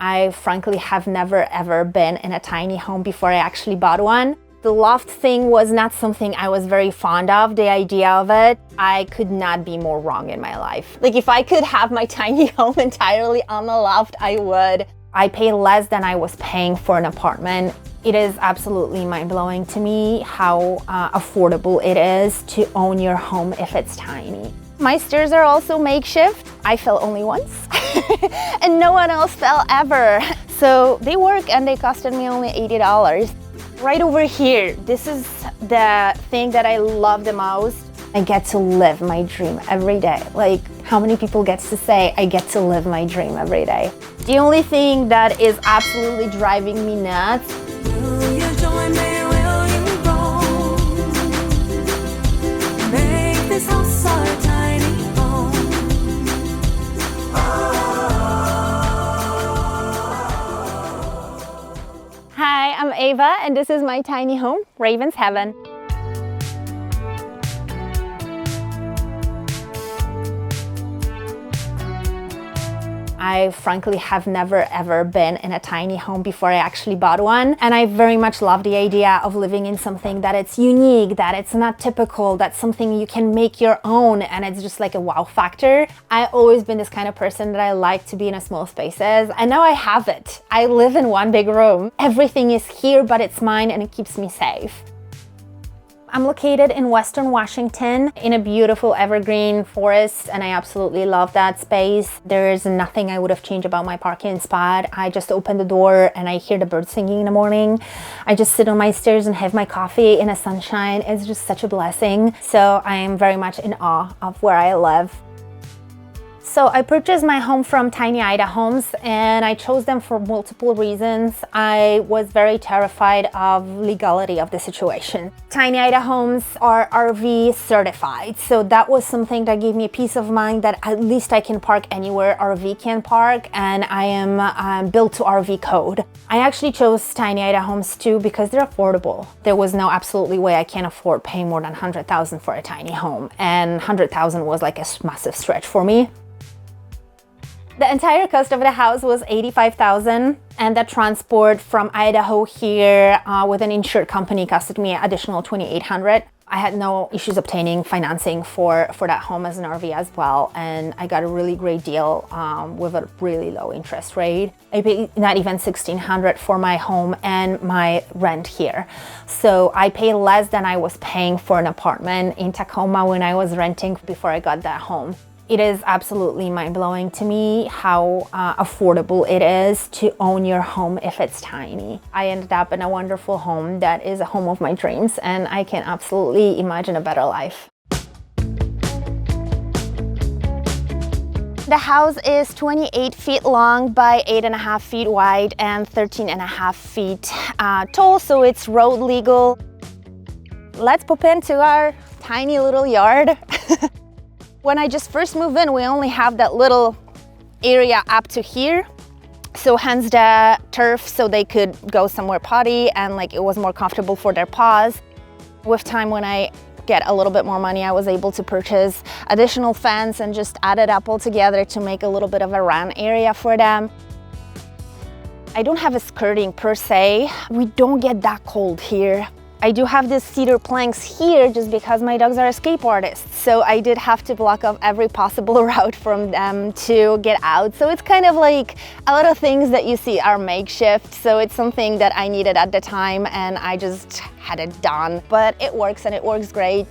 I frankly have never ever been in a tiny home before I actually bought one. The loft thing was not something I was very fond of, the idea of it. I could not be more wrong in my life. Like if I could have my tiny home entirely on the loft, I would. I pay less than I was paying for an apartment. It is absolutely mind-blowing to me how affordable it is to own your home if it's tiny. My stairs are also makeshift. I fell only once and no one else fell ever. So they work and they costed me only $80. Right over here, this is the thing that I love the most. I get to live my dream every day. Like, how many people get to say, I get to live my dream every day? The only thing that is absolutely driving me nuts. Will you join me? Will you roll? Make this house our tiny home. Hi, I'm Ava, and this is my tiny home, Raven's Heaven. I frankly have never ever been in a tiny home before I actually bought one. And I very much love the idea of living in something that it's unique, that it's not typical, that's something you can make your own, and it's just like a wow factor. I've always been this kind of person that I like to be in a small spaces, and now I have it. I live in one big room. Everything is here, but it's mine, and it keeps me safe. I'm located in Western Washington in a beautiful evergreen forest, and I absolutely love that space. There is nothing I would have changed about my parking spot. I just open the door and I hear the birds singing in the morning. I just sit on my stairs and have my coffee in the sunshine. It's just such a blessing. So I am very much in awe of where I live. So I purchased my home from Tiny Idahomes, and I chose them for multiple reasons. I was very terrified of legality of the situation. Tiny Idahomes are RV certified, so that was something that gave me a peace of mind that at least I can park anywhere RV can park, and I am built to RV code. I actually chose Tiny Idahomes too because they're affordable. There was no absolutely way I can't afford paying more than $100,000 for a tiny home, and $100,000 was like a massive stretch for me. The entire cost of the house was $85,000, and the transport from Idaho here with an insured company costed me an additional $2,800. I had no issues obtaining financing for that home as an RV as well, and I got a really great deal with a really low interest rate. I paid not even $1,600 for my home and my rent here. So I pay less than I was paying for an apartment in Tacoma when I was renting before I got that home. It is absolutely mind-blowing to me how affordable it is to own your home if it's tiny. I ended up in a wonderful home that is a home of my dreams, and I can absolutely imagine a better life. The house is 28 feet long by 8.5 feet wide and 13.5 feet tall, so it's road legal. Let's pop into our tiny little yard. When I just first moved in, we only have that little area up to here. So hence the turf, so they could go somewhere potty, and like it was more comfortable for their paws. With time, when I get a little bit more money, I was able to purchase additional fence and just add it up all together to make a little bit of a run area for them. I don't have a skirting per se. We don't get that cold here. I do have these cedar planks here just because my dogs are escape artists. So I did have to block off every possible route from them to get out. So it's kind of like a lot of things that you see are makeshift. So it's something that I needed at the time, and I just had it done. But it works, and it works great.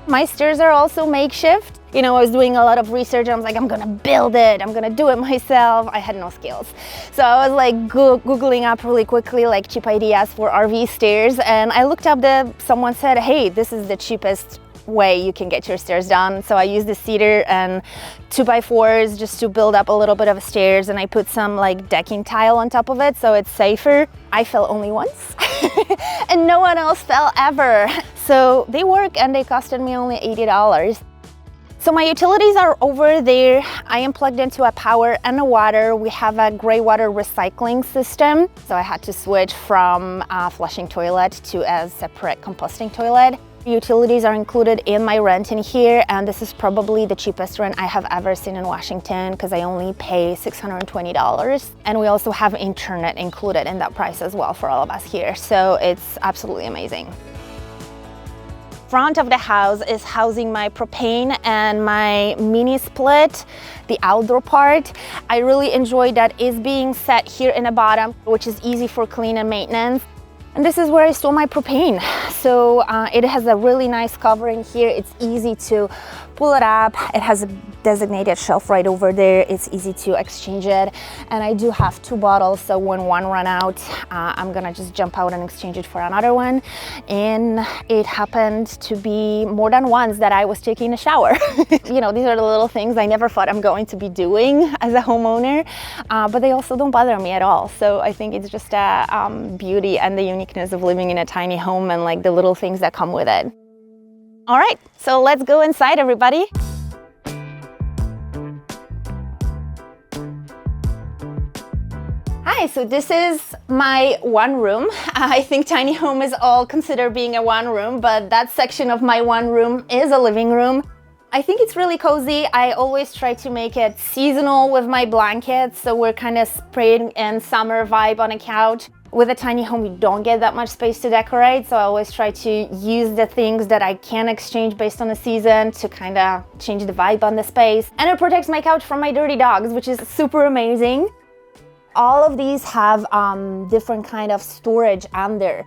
My stairs are also makeshift. You know, I was doing a lot of research. I was like, I'm gonna build it. I'm gonna do it myself. I had no skills. So I was like Googling up really quickly, like cheap ideas for RV stairs. And I looked up someone said, hey, this is the cheapest way you can get your stairs done. So I used the cedar and 2x4s just to build up a little bit of stairs. And I put some like decking tile on top of it, so it's safer. I fell only once and no one else fell ever. So they work, and they costed me only $80. So my utilities are over there. I am plugged into a power and a water. We have a gray water recycling system. So I had to switch from a flushing toilet to a separate composting toilet. Utilities are included in my rent in here, and this is probably the cheapest rent I have ever seen in Washington because I only pay $620. And we also have internet included in that price as well for all of us here. So it's absolutely amazing. Front of the house is housing my propane and my mini split, the outdoor part. I really enjoy that is being set here in the bottom, which is easy for clean and maintenance. And this is where I store my propane. So it has a really nice covering here. It's easy to pull it up. It has a designated shelf right over there. It's easy to exchange it. And I do have 2 bottles, so when one run out, I'm gonna just jump out and exchange it for another one. And it happened to be more than once that I was taking a shower. You know, these are the little things I never thought I'm going to be doing as a homeowner, but they also don't bother me at all. So I think it's just a beauty and the uniqueness of living in a tiny home and like the little things that come with it. All right, so let's go inside, everybody. Hi, so this is my one room. I think tiny home is all considered being a one room, but that section of my one room is a living room. I think it's really cozy. I always try to make it seasonal with my blankets, so we're kind of spring and summer vibe on a couch. With a tiny home, you don't get that much space to decorate, so I always try to use the things that I can exchange based on the season to kind of change the vibe on the space. And it protects my couch from my dirty dogs, which is super amazing. All of these have different kind of storage under.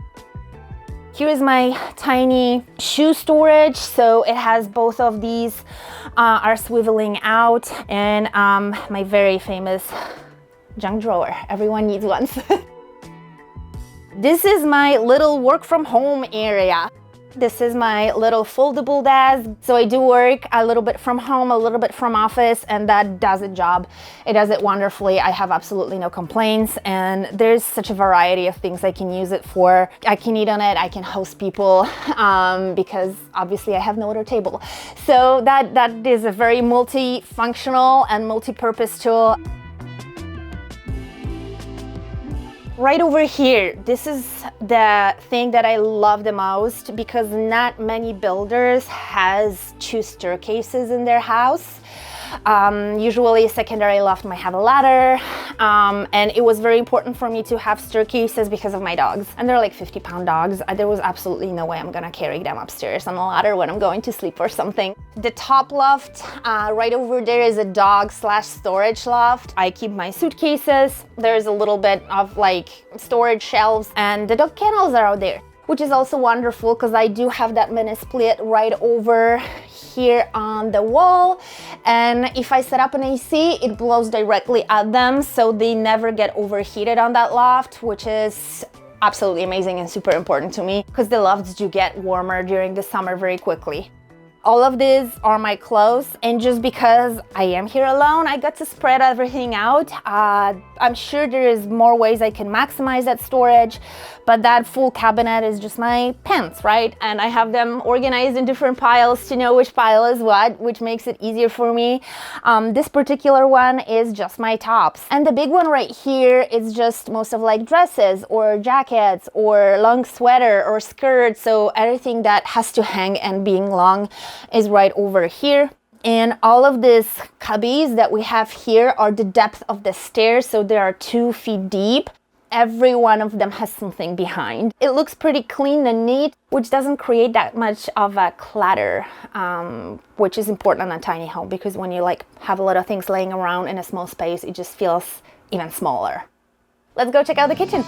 Here is my tiny shoe storage. So it has both of these are swiveling out, and my very famous junk drawer. Everyone needs one. This is my little work from home area. This is my little foldable desk. So I do work a little bit from home, a little bit from office, and that does the job. It does it wonderfully. I have absolutely no complaints, and there's such a variety of things I can use it for. I can eat on it, I can host people, because obviously I have no other table. So that is a very multifunctional and multi-purpose tool. Right over here, this is the thing that I love the most because not many builders has 2 staircases in their house. Usually a secondary loft might have a ladder, and it was very important for me to have staircases because of my dogs, and they're like 50-pound dogs. There was absolutely no way I'm gonna carry them upstairs on a ladder when I'm going to sleep or something. The top loft right over there is a dog/storage loft. I keep my suitcases. There's a little bit of like storage shelves, and the dog kennels are out there, which is also wonderful because I do have that mini split right over here on the wall, and if I set up an AC, it blows directly at them, so they never get overheated on that loft, which is absolutely amazing and super important to me because the lofts do get warmer during the summer very quickly. All of these are my clothes, and just because I am here alone, I got to spread everything out. I'm sure there is more ways I can maximize that storage, but that full cabinet is just my pants, right? And I have them organized in different piles to know which pile is what, which makes it easier for me. This particular one is just my tops. And the big one right here is just most of like dresses or jackets or long sweater or skirts. So everything that has to hang and being long is right over here. And all of these cubbies that we have here are the depth of the stairs, so they are 2 feet deep. Every one of them has something behind. It looks pretty clean and neat, which doesn't create that much of a clutter, which is important in a tiny home because when you like have a lot of things laying around in a small space, it just feels even smaller. Let's go check out the kitchen.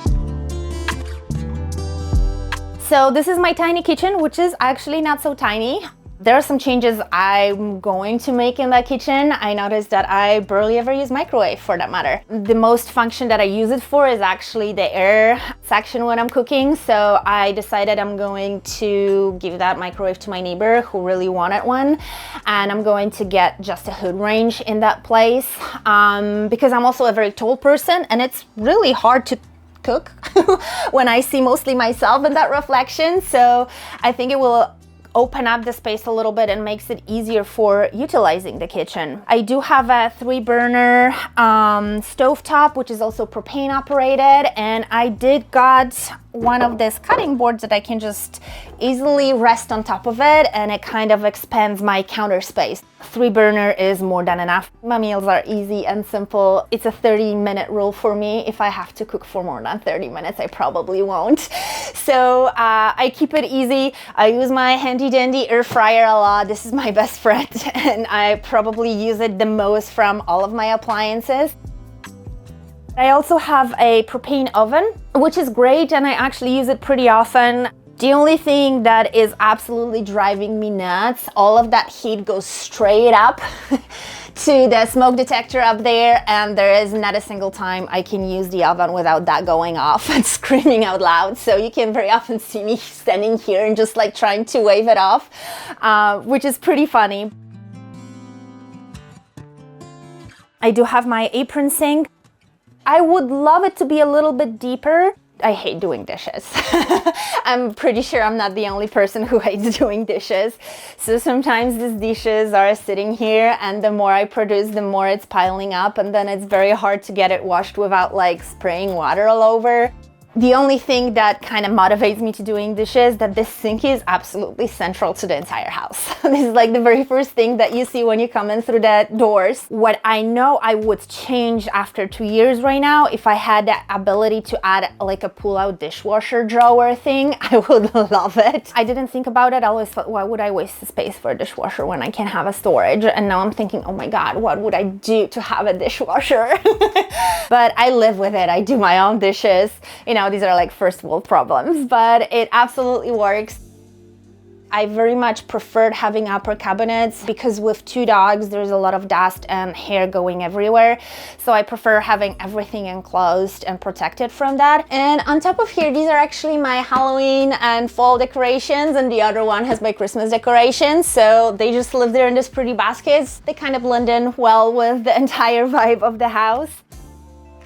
So this is my tiny kitchen, which is actually not so tiny. There are some changes I'm going to make in that kitchen. I noticed that I barely ever use microwave for that matter. The most function that I use it for is actually the air section when I'm cooking. So I decided I'm going to give that microwave to my neighbor who really wanted one. And I'm going to get just a hood range in that place because I'm also a very tall person and it's really hard to cook when I see mostly myself in that reflection. So I think it will open up the space a little bit and makes it easier for utilizing the kitchen. I do have a 3-burner stovetop, which is also propane operated, and I did got one of these cutting boards that I can just easily rest on top of it, and it kind of expands my counter space. 3 burner is more than enough. My meals are easy and simple. It's a 30-minute rule for me. If I have to cook for more than 30 minutes, I probably won't. So I keep it easy. I use my handy dandy air fryer a lot. This is my best friend, and I probably use it the most from all of my appliances. I also have a propane oven, which is great, and I actually use it pretty often. The only thing that is absolutely driving me nuts, all of that heat goes straight up to the smoke detector up there, and there is not a single time I can use the oven without that going off and screaming out loud. So you can very often see me standing here and just like trying to wave it off, which is pretty funny. I do have my apron sink. I would love it to be a little bit deeper. I hate doing dishes. I'm pretty sure I'm not the only person who hates doing dishes. So sometimes these dishes are sitting here, and the more I produce, the more it's piling up, and then it's very hard to get it washed without like spraying water all over. The only thing that kind of motivates me to doing dishes, that this sink is absolutely central to the entire house. This is like the very first thing that you see when you come in through the doors. What I know I would change after 2 years right now, if I had the ability to add like a pull-out dishwasher drawer thing, I would love it. I didn't think about it. I always thought, why would I waste the space for a dishwasher when I can have a storage? And now I'm thinking, oh my God, what would I do to have a dishwasher? But I live with it. I do my own dishes. You know, these are like first world problems, but it absolutely works. I very much preferred having upper cabinets because with 2 dogs, there's a lot of dust and hair going everywhere. So I prefer having everything enclosed and protected from that. And on top of here, these are actually my Halloween and fall decorations, and the other one has my Christmas decorations. So they just live there in these pretty baskets. They kind of blend in well with the entire vibe of the house.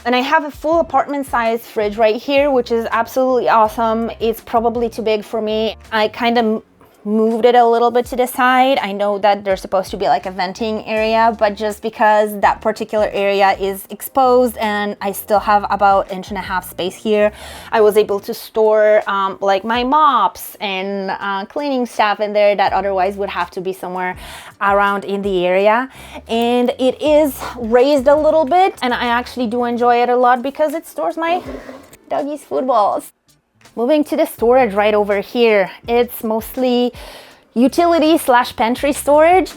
And I have a full apartment size fridge right here, which is absolutely awesome. It's probably too big for me. I kind of moved it a little bit to the side. I know that there's supposed to be like a venting area, but just because that particular area is exposed and I still have about 1.5 inches space here, I was able to store like my mops and cleaning stuff in there that otherwise would have to be somewhere around in the area. And it is raised a little bit, and I actually do enjoy it a lot because it stores my doggies' food balls. Moving to the storage right over here, it's mostly utility / pantry storage.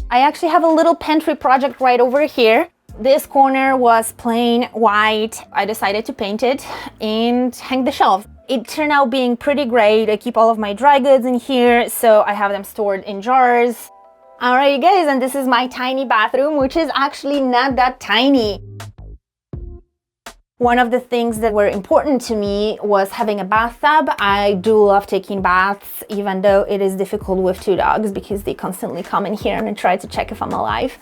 I actually have a little pantry project right over here. This corner was plain white. I decided to paint it and hang the shelf. It turned out being pretty great. I keep all of my dry goods in here, so I have them stored in jars. Alright guys, and this is my tiny bathroom, which is actually not that tiny. One of the things that were important to me was having a bathtub. I do love taking baths, even though it is difficult with 2 dogs because they constantly come in here and try to check if I'm alive.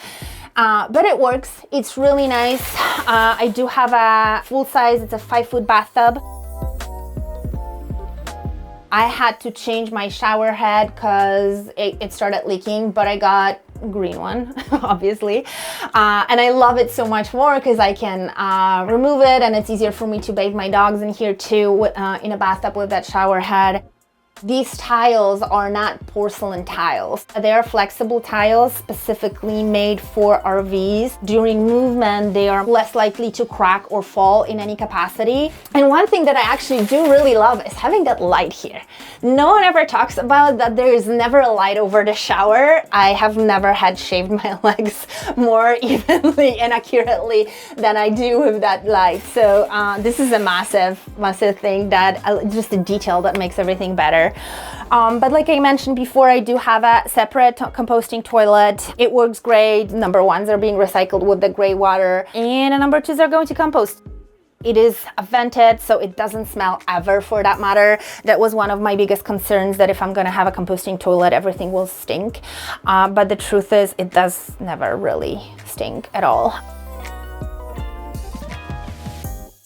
But it works. It's really nice. I do have a full size, it's a 5-foot bathtub. I had to change my shower head because it started leaking, but I got a green one, obviously. And I love it so much more because I can remove it, and it's easier for me to bathe my dogs in here too, in a bathtub with that shower head. These tiles are not porcelain tiles. They are flexible tiles specifically made for RVs. During movement, they are less likely to crack or fall in any capacity. And one thing that I actually do really love is having that light here. No one ever talks about that there is never a light over the shower. I have never had shaved my legs more evenly and accurately than I do with that light. So this is a massive thing, that just a detail that makes everything better. But like I mentioned before, I do have a separate composting toilet. It works great. Number 1s are being recycled with the gray water, and number 2s are going to compost. It is vented, so it doesn't smell ever, for that matter. That was one of my biggest concerns, that if I'm gonna have a composting toilet, everything will stink. But the truth is, it does never really stink at all.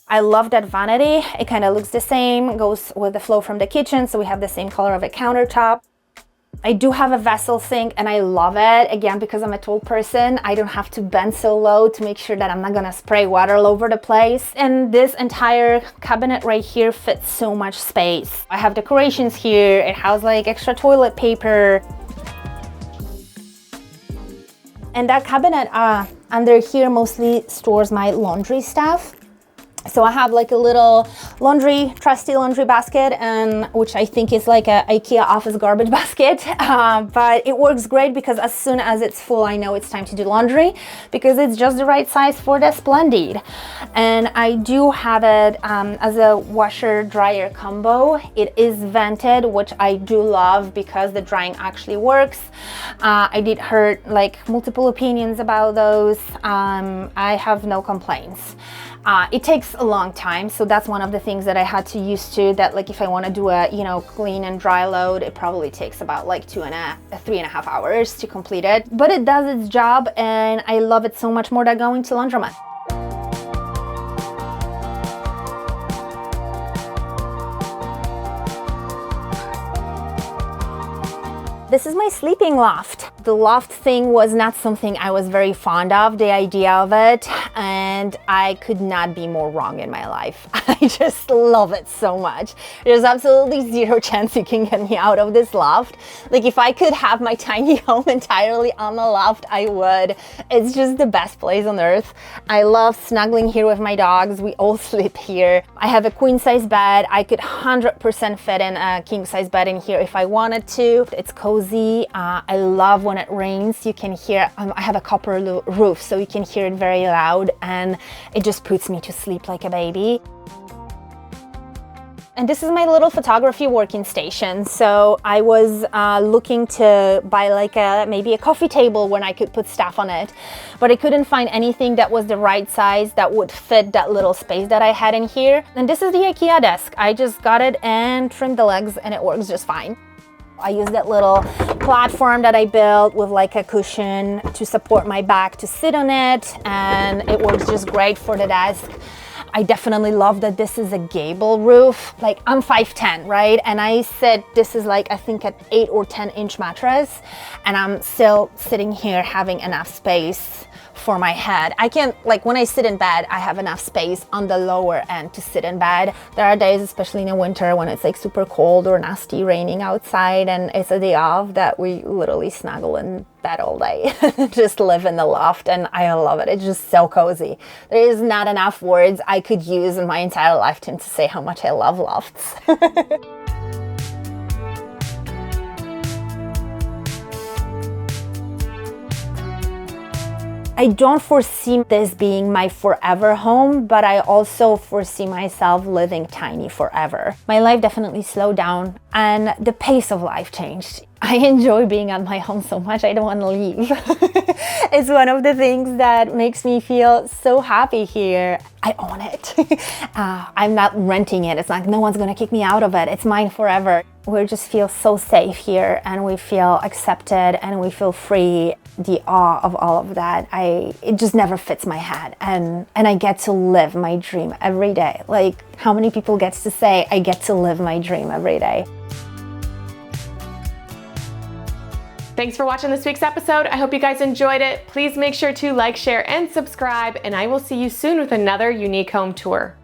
I love that vanity. It kind of looks the same, goes with the flow from the kitchen, so we have the same color of a countertop. I do have a vessel sink and I love it. Again, because I'm a tall person, I don't have to bend so low to make sure that I'm not gonna spray water all over the place. And this entire cabinet right here fits so much space. I have decorations here. It has like extra toilet paper. And that cabinet under here mostly stores my laundry stuff. So I have like a little trusty laundry basket, and which I think is like a IKEA office garbage basket. But it works great because as soon as it's full, I know it's time to do laundry because it's just the right size for the Splendid. And I do have it as a washer dryer combo. It is vented, which I do love because the drying actually works. I did hear like multiple opinions about those. I have no complaints. It takes a long time, so that's one of the things that I had to use to, that like if I want to do a, you know, clean and dry load, it probably takes about like 3.5 hours to complete it. But it does its job, and I love it so much more than going to laundromat. This is my sleeping loft. The loft thing was not something I was very fond of, the idea of it, and I could not be more wrong in my life. I just love it so much. There's absolutely zero chance you can get me out of this loft. Like if I could have my tiny home entirely on the loft, I would. It's just the best place on earth. I love snuggling here with my dogs. We all sleep here. I have a queen size bed. I could 100% fit in a king size bed in here if I wanted to. It's cozy. I love when it rains. You can hear, I have a copper roof, so you can hear it very loud, and it just puts me to sleep like a baby. And this is my little photography working station. So I was looking to buy like maybe a coffee table when I could put stuff on it, but I couldn't find anything that was the right size that would fit that little space that I had in here. And this is the IKEA desk. I just got it and trimmed the legs, and it works just fine. I use that little platform that I built with like a cushion to support my back to sit on it, and it works just great for the desk. I definitely love that this is a gable roof. Like I'm 5'10", right? And I said this is like, I think an 8 or 10 inch mattress, and I'm still sitting here having enough space for my head. I can, like when I sit in bed, I have enough space on the lower end to sit in bed. There are days, especially in the winter, when it's like super cold or nasty raining outside and it's a day off, that we literally snuggle in bed all day. Just live in the loft, and I love it. It's just so cozy. There is not enough words I could use in my entire lifetime to say how much I love lofts. I don't foresee this being my forever home, but I also foresee myself living tiny forever. My life definitely slowed down and the pace of life changed. I enjoy being at my home so much, I don't want to leave. It's one of the things that makes me feel so happy here. I own it. I'm not renting it. It's like no one's gonna kick me out of it. It's mine forever. We just feel so safe here, and we feel accepted, and we feel free. The awe of all of that, it just never fits my head, and I get to live my dream every day. Like how many people gets to say I get to live my dream every day? Thanks for watching this week's episode. I hope you guys enjoyed it. Please make sure to like, share, and subscribe, and I will see you soon with another unique home tour.